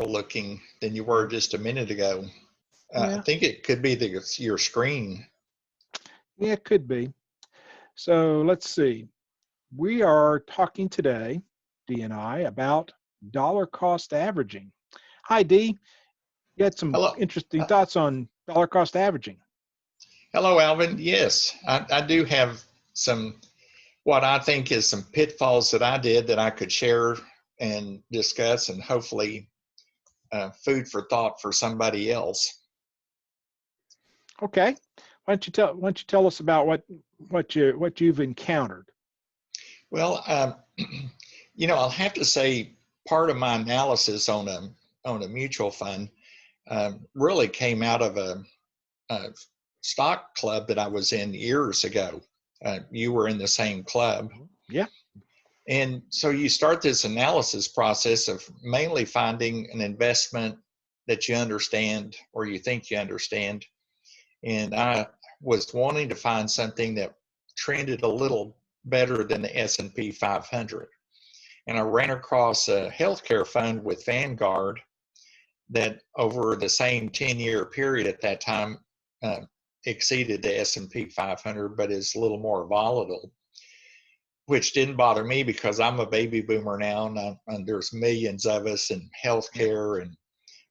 looking than you were just a minute ago. I Yeah, think it could be your screen. yeah, it could be. So let's see. We are talking today, D and I, about dollar cost averaging. Hi, D. You had some Hello, interesting uh, thoughts on dollar cost averaging. hello, Alvin. Yes, I do have some what I think is some pitfalls that I did that I could share and discuss, and hopefully food for thought for somebody else. Okay. Why don't you tell us about what you've encountered? Well, I'll have to say part of my analysis on a mutual fund really came out of a stock club that I was in years ago. You were in the same club. Yeah. And so you start this analysis process of mainly finding an investment that you understand or you think you understand. And I was wanting to find something that trended a little better than the S&P 500. And I ran across a healthcare fund with Vanguard that over the same 10-year period at that time uh, exceeded the S&P 500, but is a little more volatile, which didn't bother me because I'm a baby boomer now, and there's millions of us in Yeah. healthcare, and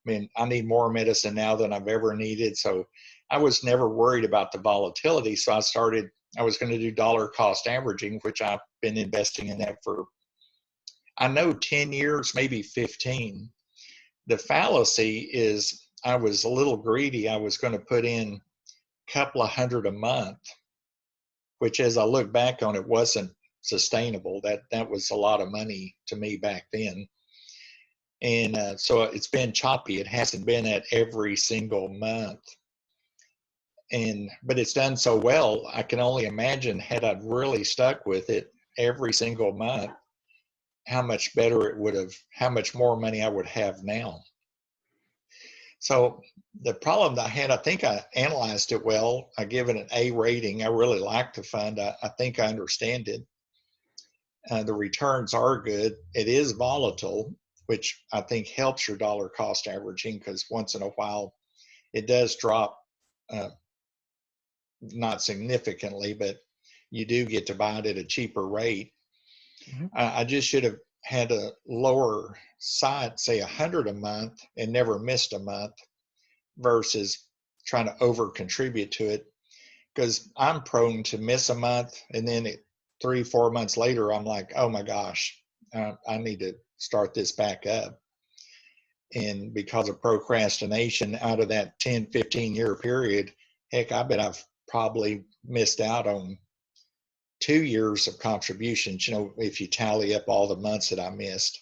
I mean, I need more medicine now than I've ever needed. So I was never worried about the volatility. So I was going to do dollar cost averaging, which I've been investing in that for, I know, 10 years, maybe 15. The fallacy is I was a little greedy. I was going to put in a couple of hundred a month, which as I look back on it wasn't sustainable. That was a lot of money to me back then. And so it's been choppy. It hasn't been at every single month. But it's done so well, I can only imagine had I really stuck with it every single month, how much better it would have, how much more money I would have now. So the problem that I had, I think I analyzed it well. I give it an A rating. I really like the fund. I think I understand it. The returns are good. It is volatile, which I think helps your dollar cost averaging because once in a while it does drop, uh, not significantly, but you do get to buy it at a cheaper rate. Mhm. I just should have had a lower side, say 100 a month, and never missed a month versus trying to over contribute to it because I'm prone to miss a month and then 3, 4 months later, I'm like, oh my gosh, I need to start this back up. And because of procrastination out of that 10, 15-year period, heck, I bet I've probably missed out on 2 years of contributions, if you tally up all the months that I missed.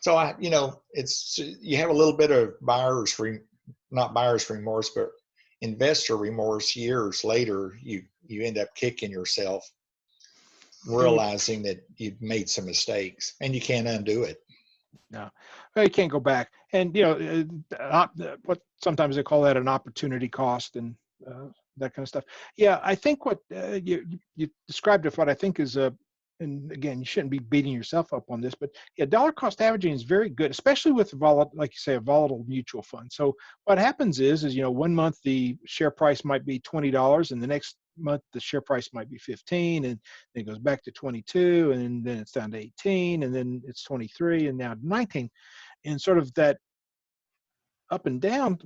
So it's, you have a little bit of not buyer's remorse, but investor remorse years later. You end up kicking yourself, Yeah, realizing that you've made some mistakes and you can't undo it. no, well, you can't go back. And what sometimes they call that an opportunity cost and that kind of stuff. Yeah, I think what you described of what I think is a, and again, you shouldn't be beating yourself up on this, but yeah, dollar cost averaging is very good, especially with like you say, a volatile mutual fund. So what happens is 1 month the share price might be $20, and the next month the share price might be 15, and then it goes back to 22, and then it's down to 18, and then it's 23, and now 19, and sort of that up and down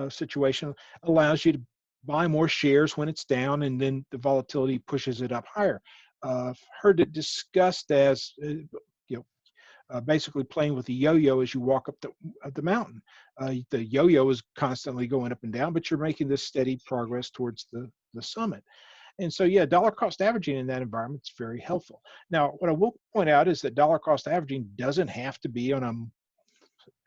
situation allows you to buy more shares when it's down, and then the volatility pushes it up higher. I've heard it discussed as basically playing with the yo-yo as you walk up the mountain. The yo-yo is constantly going up and down, but you're making this steady progress towards the summit. And so, yeah, dollar cost averaging in that environment is very helpful. Now, what I will point out is that dollar cost averaging doesn't have to be on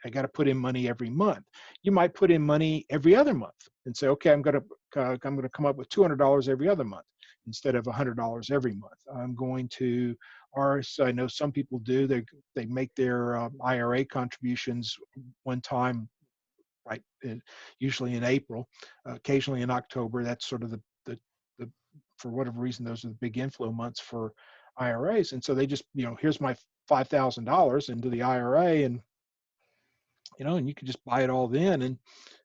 I got to put in money every month. You might put in money every other month and say, okay, I'm going to come up with $200 every other month instead of $100 every month. I'm going to, or so I know some people do. They make their IRA contributions one time, right? Usually in April, occasionally in October. That's sort of the for whatever reason, those are the big inflow months for IRAs. And so they just, here's my $5,000 into the IRA, and and you can just buy it all then and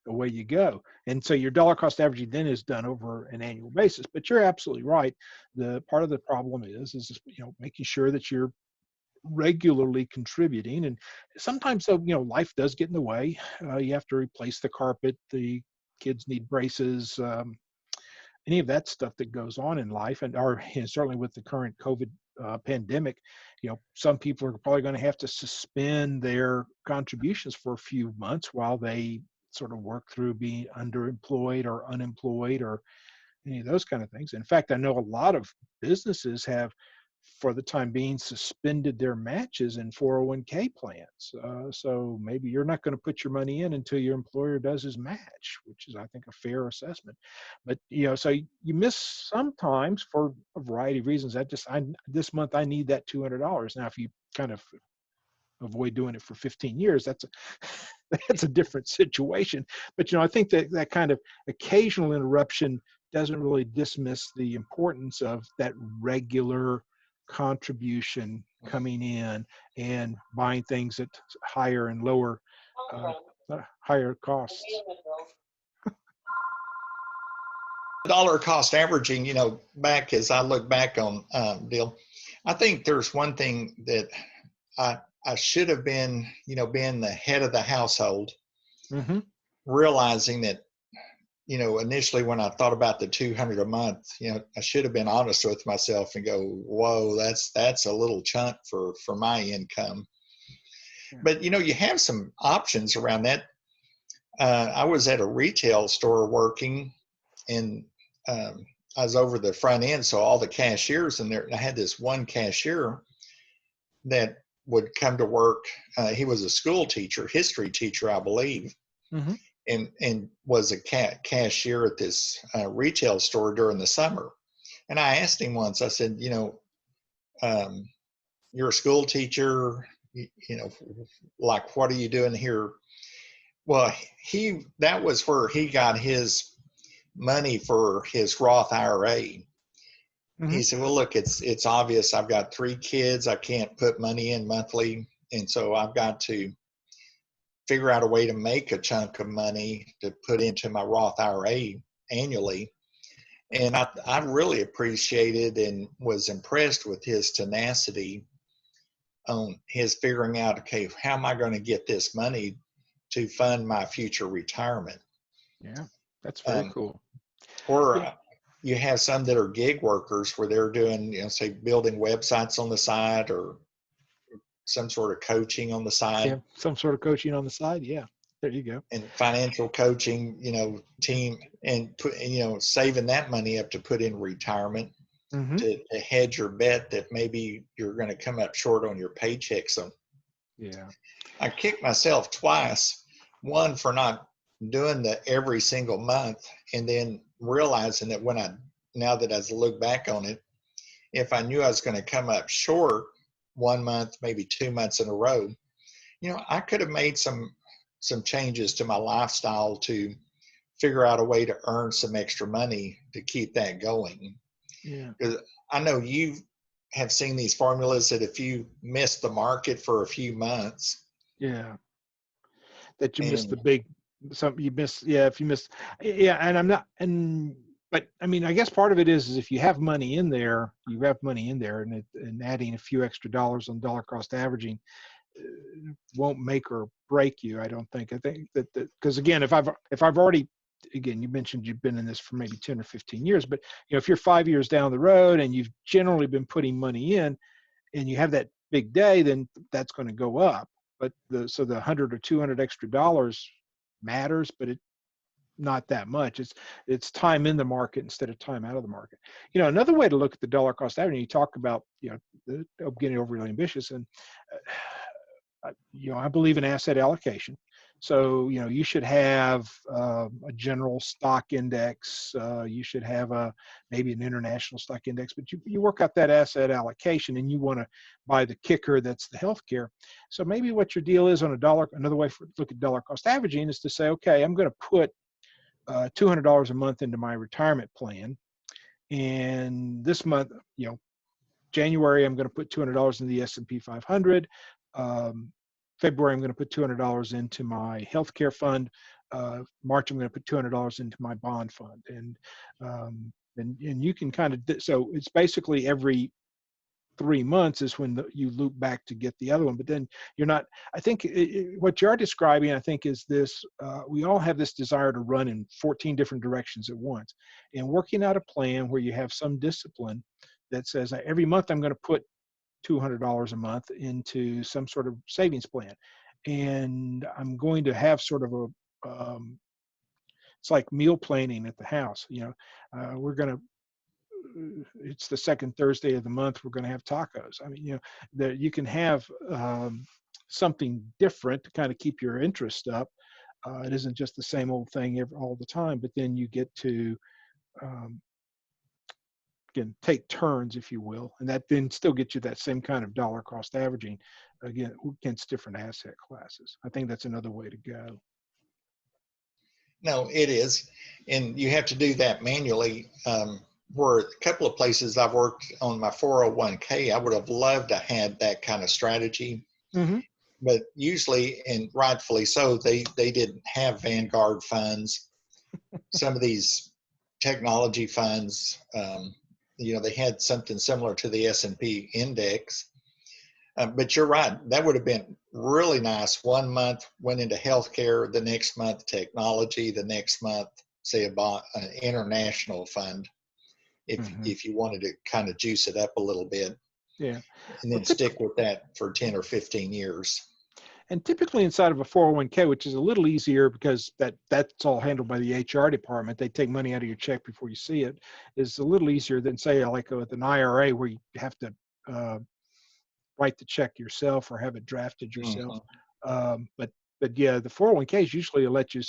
away you go. And so your dollar cost averaging then is done over an annual basis. But you're absolutely right. The part of the problem is making sure that you're regularly contributing. And sometimes, though, life does get in the way. You have to replace the carpet, the kids need braces, any of that stuff that goes on in life, and certainly with the current COVID pandemic, some people are probably going to have to suspend their contributions for a few months while they sort of work through being underemployed or unemployed or any of those kind of things. In fact, I know a lot of businesses have, for the time being, suspended their matches in 401k plans. So maybe you're not going to put your money in until your employer does his match, which is, I think, a fair assessment. But so you miss sometimes for a variety of reasons. This month I need that $200. Now, if you kind of avoid doing it for 15 years, that's a that's a different situation. But I think that kind of occasional interruption doesn't really dismiss the importance of that regular contribution coming in and buying things at higher and lower higher costs. Dollar cost averaging, back as I look back on Bill, I think there's one thing that I should have been, being the head of the household, Mm-hmm. realizing that, initially when I thought about the 200 a month, I should have been honest with myself and go, whoa, that's a little chunk for my income. Yeah. But, you have some options around that. I was at a retail store working, and I was over the front end. So all the cashiers in there, I had this one cashier that would come to work. He was a school teacher, history teacher, I believe, Mm-hmm. and was a cashier at this retail store during the summer. And I asked him once, I said, you're a school teacher, like, what are you doing here? Well, that was where he got his money for his Roth IRA. Mm-hmm. He said, well, look, it's obvious. I've got 3 kids. I can't put money in monthly. And so I've got to figure out a way to make a chunk of money to put into my Roth IRA annually. And I really appreciated and was impressed with his tenacity on his figuring out, okay, how am I going to get this money to fund my future retirement? Yeah, that's very cool. Or Yeah. you have some that are gig workers where they're doing, say, building websites on the side or some sort of coaching on the side. Yeah, some sort of coaching on the side. Yeah, there you go. And financial coaching, team, and saving that money up to put in retirement, Mm-hmm. to hedge your bet that maybe you're going to come up short on your paycheck. So Yeah. I kicked myself twice, one for not doing the every single month, and then realizing that now that I look back on it, if I knew I was going to come up short 1 month, maybe 2 months in a row, I could have made some changes to my lifestyle to figure out a way to earn some extra money to keep that going. Yeah. Because I know you have seen these formulas that if you miss the market for a few months, Yeah. That you missed and the big, you miss, yeah, if you miss, yeah. And I'm not, but I mean, I guess part of it is if you have money in there, and adding a few extra dollars on dollar cost averaging won't make or break you. I don't think. I think that because again, if I've already, again, you mentioned you've been in this for maybe 10 or 15 years, but if you're 5 years down the road and you've generally been putting money in, and you have that big day, then that's going to go up. But the 100 or 200 extra dollars matters, but not that much. It's time in the market instead of time out of the market. Another way to look at the dollar cost averaging, you talk about getting overly ambitious, and I believe in asset allocation. So you should have a general stock index. You should have maybe an international stock index, but you work out that asset allocation, and you want to buy the kicker that's the healthcare. So maybe what your deal is on another way to look at dollar cost averaging is to say, okay, I'm going to put $200 a month into my retirement plan, and this month, January, I'm going to put $200 in the S&P 500. February, I'm going to put $200 into my healthcare fund. March, I'm going to put $200 into my bond fund. And you can kind of, so it's basically every 3 months is when you loop back to get the other one. But then you're not, I think what you're describing, I think, is this, we all have this desire to run in 14 different directions at once. And working out a plan where you have some discipline that says every month I'm going to put $200 a month into some sort of savings plan. And I'm going to have sort of it's like meal planning at the house. We're going to, it's the second Thursday of the month, we're going to have tacos. I mean, that you can have something different to kind of keep your interest up. It isn't just the same old thing all the time, but then you get to, again, take turns, if you will, and that then still gets you that same kind of dollar cost averaging, again, against different asset classes. I think that's another way to go. No, it is. And you have to do that manually. Where a couple of places I've worked on my 401k, I would have loved to have that kind of strategy. Mm-hmm. But usually, and rightfully so, they didn't have Vanguard funds. Some of these technology funds, they had something similar to the S&P index. But you're right, that would have been really nice. 1 month went into healthcare, the next month technology, the next month, say, an international fund, if you wanted to kind of juice it up a little bit. Yeah. And then stick with that for 10 or 15 years. And typically inside of a 401k, which is a little easier because that's all handled by the HR department. They take money out of your check before you see it. Is a little easier than, say, like with an IRA where you have to write the check yourself or have it drafted yourself. Mm-hmm. But yeah, the 401ks usually let you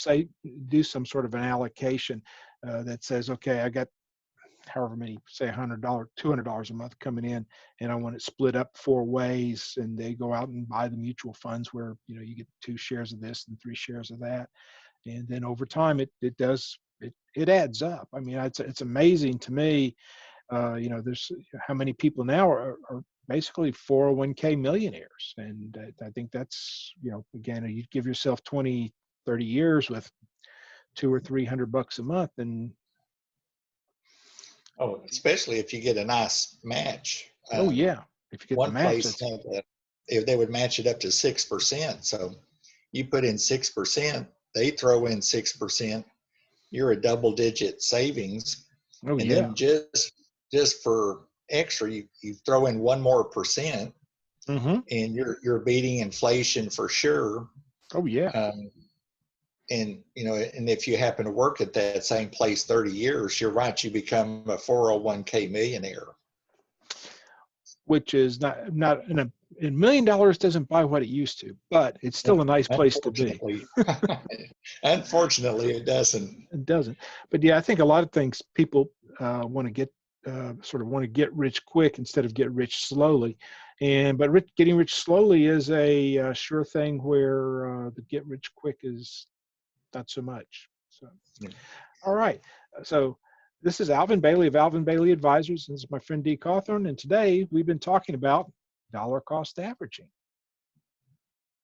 do some sort of an allocation that says, okay, I got however many, say $100, $200 a month coming in, and I want it split up 4 ways, and they go out and buy the mutual funds where, you get 2 shares of this and 3 shares of that. And then over time, it adds up. I mean, it's amazing to me. There's how many people now are basically 401k millionaires. And I think that's, again, you give yourself 20, 30 years with $200 or $300 a month, and especially if you get a nice match. Oh yeah, if you get one the match, place if they would match it up to 6%. So you put in 6%, they throw in 6%. You're a double-digit savings. Oh, and yeah. Then just for extra, you throw in 1 more percent, mm-hmm. and you're beating inflation for sure. Oh yeah. And if you happen to work at that same place 30 years, you're right, you become a 401k millionaire. Which is not $1 million doesn't buy what it used to, but it's still a nice place to be. Unfortunately, it doesn't. It doesn't. But yeah, I think a lot of things people want to get want to get rich quick instead of get rich slowly. But getting rich slowly is a sure thing where the get rich quick is not so much. So, All right. So this is Alvin Bailey of Alvin Bailey Advisors. This is my friend D. Cawthon, and today we've been talking about dollar cost averaging.